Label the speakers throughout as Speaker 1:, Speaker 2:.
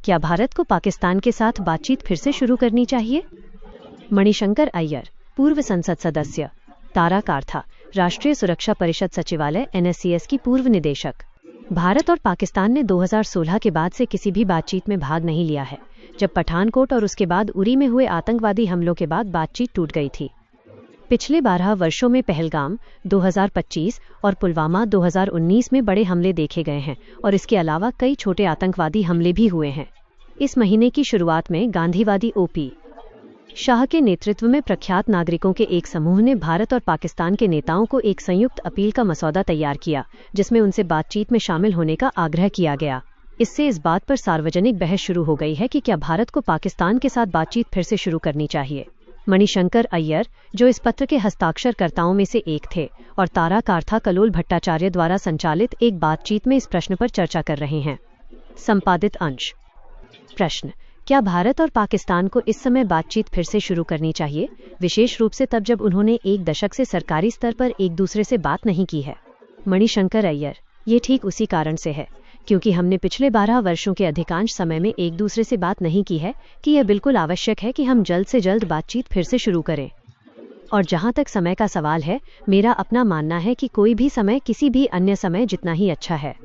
Speaker 1: क्या भारत को पाकिस्तान के साथ बातचीत फिर से शुरू करनी चाहिए? मणिशंकर अय्यर, पूर्व संसद सदस्य, तारा काथा, राष्ट्रीय सुरक्षा परिषद सचिवालय NSCS की पूर्व निदेशक। भारत और पाकिस्तान ने 2016 के बाद से किसी भी बातचीत में भाग नहीं लिया है, जब पठानकोट और उसके बाद उरी में हुए आतंकवादी हमलों के बाद बातचीत टूट गई थी। पिछले 12 वर्षों में पहलगाम 2025 और पुलवामा 2019 में बड़े हमले देखे गए हैं और इसके अलावा कई छोटे आतंकवादी हमले भी हुए हैं। इस महीने की शुरुआत में गांधीवादी OP शाह के नेतृत्व में प्रख्यात नागरिकों के एक समूह ने भारत और पाकिस्तान के नेताओं को एक संयुक्त अपील का मसौदा तैयार किया, जिसमें उनसे बातचीत में शामिल होने का आग्रह किया गया। इससे इस बात पर सार्वजनिक बहस शुरू हो गई है कि क्या भारत को पाकिस्तान के साथ बातचीत फिर से शुरू करनी चाहिए। मणिशंकर अय्यर, जो इस पत्र के हस्ताक्षरकर्ताओं में से एक थे, और तारा काथा कलोल भट्टाचार्य द्वारा संचालित एक बातचीत में इस प्रश्न पर चर्चा कर रहे हैं। संपादित अंश। प्रश्न: क्या भारत और पाकिस्तान को इस समय बातचीत फिर से शुरू करनी चाहिए, विशेष रूप से तब जब उन्होंने एक दशक से सरकारी स्तर पर एक दूसरे से बात नहीं की है? मणिशंकर अय्यर: ये ठीक उसी कारण से है क्योंकि हमने पिछले 12 वर्षों के अधिकांश समय में एक दूसरे से बात नहीं की है कि यह बिल्कुल आवश्यक है कि हम जल्द से जल्द बातचीत फिर से शुरू करें। और जहां तक समय का सवाल है, मेरा अपना मानना है कि कोई भी समय किसी भी अन्य समय जितना ही अच्छा है,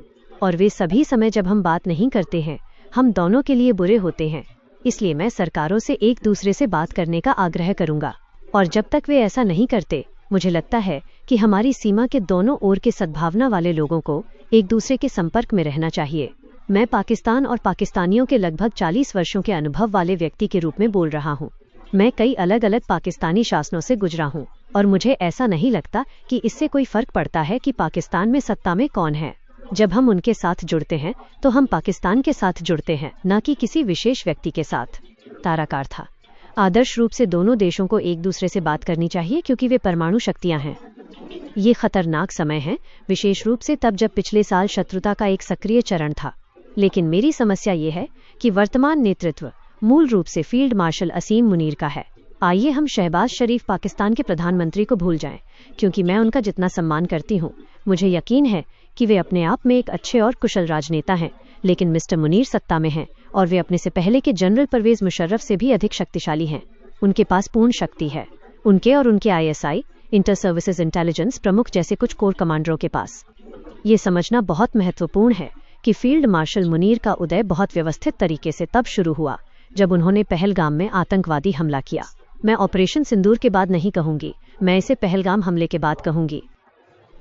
Speaker 1: और वे सभी समय जब हम बात नहीं करते हैं, हम दोनों के लिए बुरे होते हैं। इसलिए मैं सरकारों से एक दूसरे से बात करने का आग्रह करूंगा, और जब तक वे ऐसा नहीं करते, मुझे लगता है कि हमारी सीमा के दोनों ओर के सद्भावना वाले लोगों को एक दूसरे के संपर्क में रहना चाहिए। मैं पाकिस्तान और पाकिस्तानियों के लगभग 40 वर्षों के अनुभव वाले व्यक्ति के रूप में बोल रहा हूँ। मैं कई अलग अलग पाकिस्तानी शासनों से गुजरा हूँ और मुझे ऐसा नहीं लगता कि इससे कोई फर्क पड़ता है कि पाकिस्तान में सत्ता में कौन है। जब हम उनके साथ जुड़ते हैं तो हम पाकिस्तान के साथ जुड़ते हैं, न कि किसी विशेष व्यक्ति के साथ। तारा काथा: आदर्श रूप से दोनों देशों को एक दूसरे से बात करनी चाहिए क्योंकि वे परमाणु शक्तियां हैं। ये खतरनाक समय है, विशेष रूप से तब जब पिछले साल शत्रुता का एक सक्रिय चरण था। लेकिन मेरी समस्या ये है कि वर्तमान नेतृत्व मूल रूप से फील्ड मार्शल असीम मुनीर का है। आइए हम शहबाज शरीफ पाकिस्तान के प्रधानमंत्री को भूल जाएं, क्योंकि मैं उनका जितना सम्मान करती हूँ, मुझे यकीन है कि वे अपने आप में एक अच्छे और कुशल राजनेता हैं। लेकिन मिस्टर मुनीर सत्ता में हैं और वे अपने से पहले के जनरल परवेज मुशर्रफ से भी अधिक शक्तिशाली हैं। उनके पास पूर्ण शक्ति है, उनके और उनके ISI इंटर सर्विसेज इंटेलिजेंस प्रमुख जैसे कुछ कोर कमांडरों के पास। ये समझना बहुत महत्वपूर्ण है कि फील्ड मार्शल मुनीर का उदय बहुत व्यवस्थित तरीके से तब शुरू हुआ जब उन्होंने पहलगाम में आतंकवादी हमला किया। मैं ऑपरेशन सिंदूर के बाद नहीं कहूंगी, मैं इसे पहलगाम हमले के बाद कहूंगी।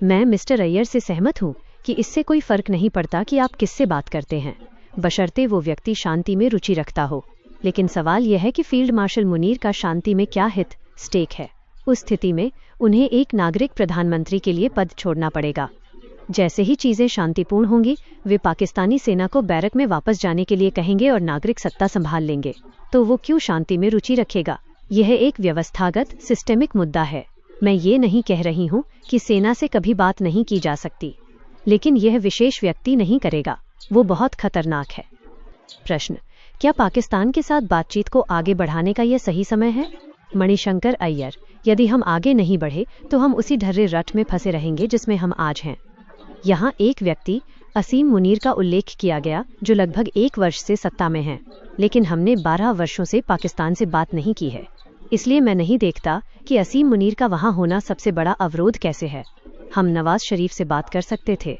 Speaker 1: मैं मिस्टर अय्यर से सहमत हूँ कि इससे कोई फर्क नहीं पड़ता कि आप किससे बात करते हैं, बशर्ते वो व्यक्ति शांति में रुचि रखता हो। लेकिन सवाल यह है कि फील्ड मार्शल मुनीर का शांति में क्या हित स्टेक है। उस स्थिति में उन्हें एक नागरिक प्रधानमंत्री के लिए पद छोड़ना पड़ेगा। जैसे ही चीजें शांतिपूर्ण होंगी, वे पाकिस्तानी सेना को बैरक में वापस जाने के लिए कहेंगे और नागरिक सत्ता संभाल लेंगे। तो वो क्यों शांति में रुचि रखेगा? यह एक व्यवस्थागत सिस्टेमिक मुद्दा है। मैं ये नहीं कह रही हूँ कि सेना से कभी बात नहीं की जा सकती, लेकिन यह विशेष व्यक्ति नहीं करेगा। वो बहुत खतरनाक है। प्रश्न: क्या पाकिस्तान के साथ बातचीत को आगे बढ़ाने का यह सही समय है? मणिशंकर अय्यर: यदि हम आगे नहीं बढ़े तो हम उसी ढर्रे रट में फंसे रहेंगे जिसमें हम आज हैं। यहाँ एक व्यक्ति असीम मुनीर का उल्लेख किया गया जो लगभग 1 वर्ष से सत्ता में हैं, लेकिन हमने 12 वर्षों से पाकिस्तान से बात नहीं की है। इसलिए मैं नहीं देखता कि असीम मुनीर का वहाँ होना सबसे बड़ा अवरोध कैसे है। हम नवाज शरीफ से बात कर सकते थे,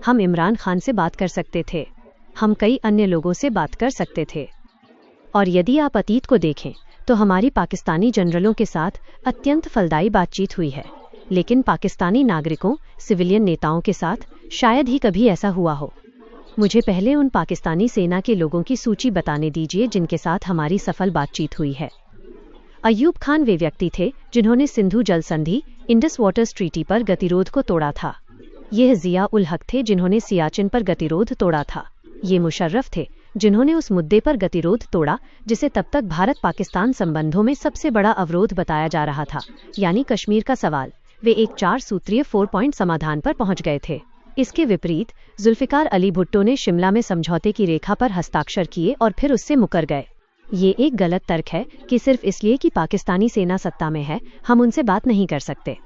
Speaker 1: हम इमरान खान से बात कर सकते थे, हम कई अन्य लोगों से बात कर सकते थे। और यदि आप अतीत को देखें तो हमारी पाकिस्तानी जनरलों के साथ अत्यंत फलदायी बातचीत हुई है, लेकिन पाकिस्तानी नागरिकों, सिविलियन नेताओं के साथ शायद ही कभी ऐसा हुआ हो। मुझे पहले उन पाकिस्तानी सेना के लोगों की सूची बताने दीजिए जिनके साथ हमारी सफल बातचीत हुई है। अयूब खान वे व्यक्ति थे जिन्होंने सिंधु जल संधि इंडस वाटर्स ट्रीटी पर गतिरोध को तोड़ा था। यह जिया उल हक थे जिन्होंने सियाचिन पर गतिरोध तोड़ा था। ये मुशर्रफ थे जिन्होंने उस मुद्दे पर गतिरोध तोड़ा जिसे तब तक भारत पाकिस्तान संबंधों में सबसे बड़ा अवरोध बताया जा रहा था, यानी कश्मीर का सवाल। वे एक 4 सूत्रीय 4 पॉइंट समाधान पर पहुंच गए थे। इसके विपरीत जुल्फिकार अली भुट्टो ने शिमला में समझौते की रेखा पर हस्ताक्षर किए और फिर उससे मुकर गए। ये एक गलत तर्क है कि सिर्फ इसलिए कि पाकिस्तानी सेना सत्ता में है हम उनसे बात नहीं कर सकते।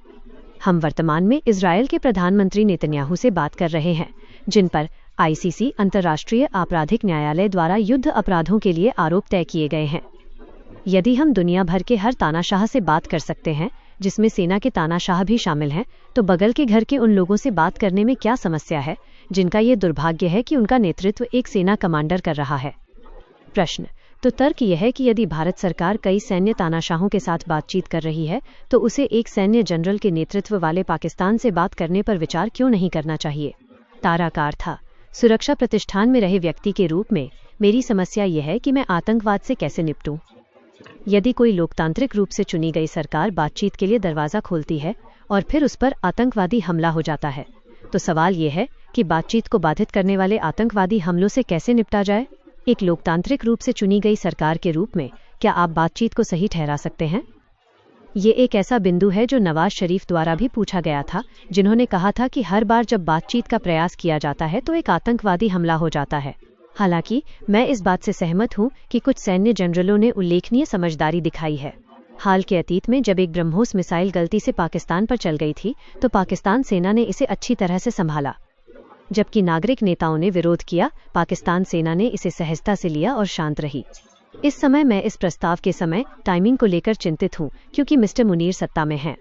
Speaker 1: हम वर्तमान में इजरायल के प्रधानमंत्री नेतन्याहू से बात कर रहे हैं, जिन पर ICC अंतर्राष्ट्रीय आपराधिक न्यायालय द्वारा युद्ध अपराधों के लिए आरोप तय किए गए हैं। यदि हम दुनिया भर के हर तानाशाह से बात कर सकते हैं, जिसमें सेना के तानाशाह भी शामिल हैं, तो बगल के घर के उन लोगों से बात करने में क्या समस्या है जिनका ये दुर्भाग्य है कि उनका नेतृत्व एक सेना कमांडर कर रहा है। प्रश्न: तो तर्क यह है कि यदि भारत सरकार कई सैन्य तानाशाहों के साथ बातचीत कर रही है तो उसे एक सैन्य जनरल के नेतृत्व वाले पाकिस्तान से बात करने पर विचार क्यों नहीं करना चाहिए। ताराकार था। सुरक्षा प्रतिष्ठान में रहे व्यक्ति के रूप में मेरी समस्या यह है कि मैं आतंकवाद से कैसे निपटूं। यदि कोई लोकतांत्रिक रूप से चुनी गई सरकार बातचीत के लिए दरवाज़ा खोलती है और फिर उस पर आतंकवादी हमला हो जाता है, तो सवाल ये है कि बातचीत को बाधित करने वाले आतंकवादी हमलों से कैसे निपटा जाए। एक लोकतांत्रिक रूप से चुनी गई सरकार के रूप में क्या आप बातचीत को सही ठहरा सकते हैं? ये एक ऐसा बिंदु है जो नवाज शरीफ द्वारा भी पूछा गया था, जिन्होंने कहा था कि हर बार जब बातचीत का प्रयास किया जाता है तो एक आतंकवादी हमला हो जाता है। हालांकि मैं इस बात से सहमत हूं कि कुछ सैन्य जनरलों ने उल्लेखनीय समझदारी दिखाई है। हाल के अतीत में जब एक ब्रह्मोस मिसाइल गलती से पाकिस्तान पर चल गई थी तो पाकिस्तान सेना ने इसे अच्छी तरह से संभाला। जबकि नागरिक नेताओं ने विरोध किया, पाकिस्तान सेना ने इसे सहजता से लिया और शांत रही। इस समय मैं इस प्रस्ताव के समय टाइमिंग को लेकर चिंतित हूं, क्योंकि मिस्टर मुनीर सत्ता में हैं।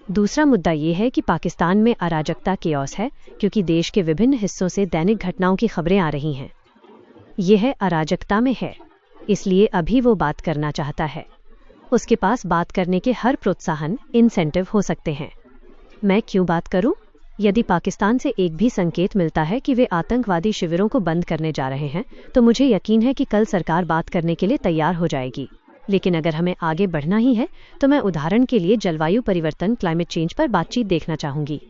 Speaker 1: दूसरा मुद्दा ये है कि पाकिस्तान में अराजकता केओस है, क्योंकि देश के विभिन्न हिस्सों से दैनिक घटनाओं की खबरें आ रही हैं। यह अराजकता में है, इसलिए अभी वो बात करना चाहता है। उसके पास बात करने के हर प्रोत्साहन, इंसेंटिव हो सकते हैं। मैं क्यों बात करूं? यदि पाकिस्तान से एक भी संकेत मिलता है कि वे आतंकवादी शिविरों को बंद करने जा रहे हैं, तो मुझे यकीन है कि कल सरकार बात करने के लिए तैयार हो जाएगी। लेकिन अगर हमें आगे बढ़ना ही है तो मैं उदाहरण के लिए जलवायु परिवर्तन, क्लाइमेट चेंज पर बातचीत देखना चाहूंगी।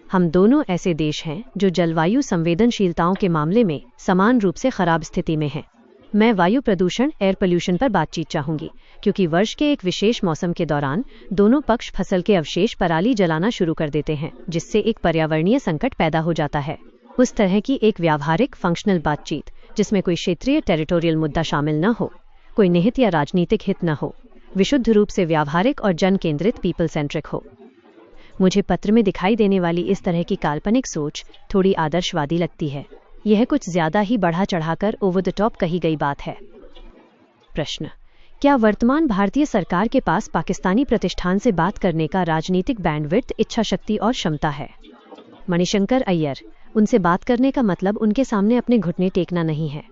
Speaker 1: हम दोनों ऐसे देश हैं जो जलवायु संवेदनशीलताओं के मामले में समान रूप से खराब स्थिति में हैं। मैं वायु प्रदूषण, एयर पोल्यूशन पर बातचीत चाहूंगी, क्योंकि वर्ष के एक विशेष मौसम के दौरान दोनों पक्ष फसल के अवशेष पराली जलाना शुरू कर देते हैं, जिससे एक पर्यावरणीय संकट पैदा हो जाता है। उस तरह की एक व्यावहारिक फंक्शनल बातचीत जिसमें कोई क्षेत्रीय टेरिटोरियल मुद्दा शामिल न हो, कोई निहित या राजनीतिक हित न हो, विशुद्ध रूप से व्यावहारिक और जन केंद्रित, पीपल सेंट्रिक हो। मुझे पत्र में दिखाई देने वाली इस तरह की काल्पनिक सोच थोड़ी आदर्शवादी लगती है। यह कुछ ज्यादा ही बढ़ा चढ़ाकर ओवर द टॉप कही गई बात है। प्रश्न: क्या वर्तमान भारतीय सरकार के पास पाकिस्तानी प्रतिष्ठान से बात करने का राजनीतिक बैंडविड्थ, इच्छा शक्ति और क्षमता है? मणिशंकर अय्यर: उनसे बात करने का मतलब उनके सामने अपने घुटने टेकना नहीं है।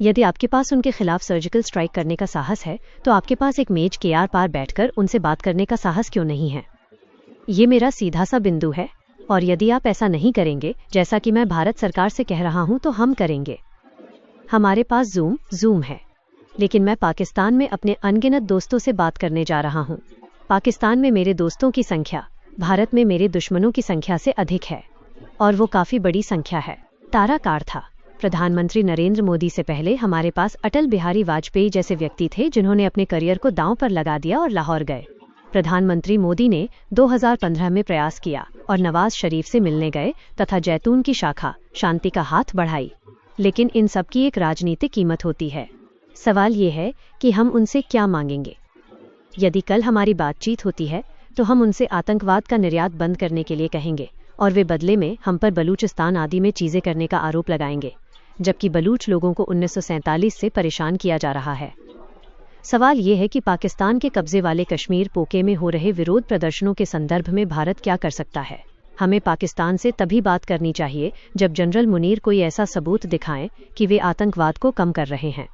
Speaker 1: यदि आपके पास उनके खिलाफ सर्जिकल स्ट्राइक करने का साहस है, तो आपके पास एक मेज के आर पार बैठकर उनसे बात करने का साहस क्यों नहीं है? ये मेरा सीधा सा बिंदु है, और यदि आप ऐसा नहीं करेंगे, जैसा कि मैं भारत सरकार से कह रहा हूं, तो हम करेंगे। हमारे पास जूम है, लेकिन मैं पाकिस्तान में अपने अनगिनत दोस्तों से बात करने जा रहा हूं। पाकिस्तान में मेरे दोस्तों की संख्या भारत में मेरे दुश्मनों की संख्या से अधिक है, और वो काफी बड़ी संख्या है। ताराकार था। प्रधानमंत्री नरेंद्र मोदी से पहले हमारे पास अटल बिहारी वाजपेयी जैसे व्यक्ति थे, जिन्होंने अपने करियर को दांव पर लगा दिया और लाहौर गए। प्रधानमंत्री मोदी ने 2015 में प्रयास किया और नवाज शरीफ से मिलने गए तथा जैतून की शाखा शांति का हाथ बढ़ाई। लेकिन इन सब की एक राजनीतिक कीमत होती है। सवाल ये है कि हम उनसे क्या मांगेंगे। यदि कल हमारी बातचीत होती है तो हम उनसे आतंकवाद का निर्यात बंद करने के लिए कहेंगे, और वे बदले में हम पर बलूचिस्तान आदि में चीजें करने का आरोप लगाएंगे, जबकि बलूच लोगों को 1947 से परेशान किया जा रहा है। सवाल ये है कि पाकिस्तान के कब्जे वाले कश्मीर पोके में हो रहे विरोध प्रदर्शनों के संदर्भ में भारत क्या कर सकता है। हमें पाकिस्तान से तभी बात करनी चाहिए जब जनरल मुनीर कोई ऐसा सबूत दिखाएं कि वे आतंकवाद को कम कर रहे हैं।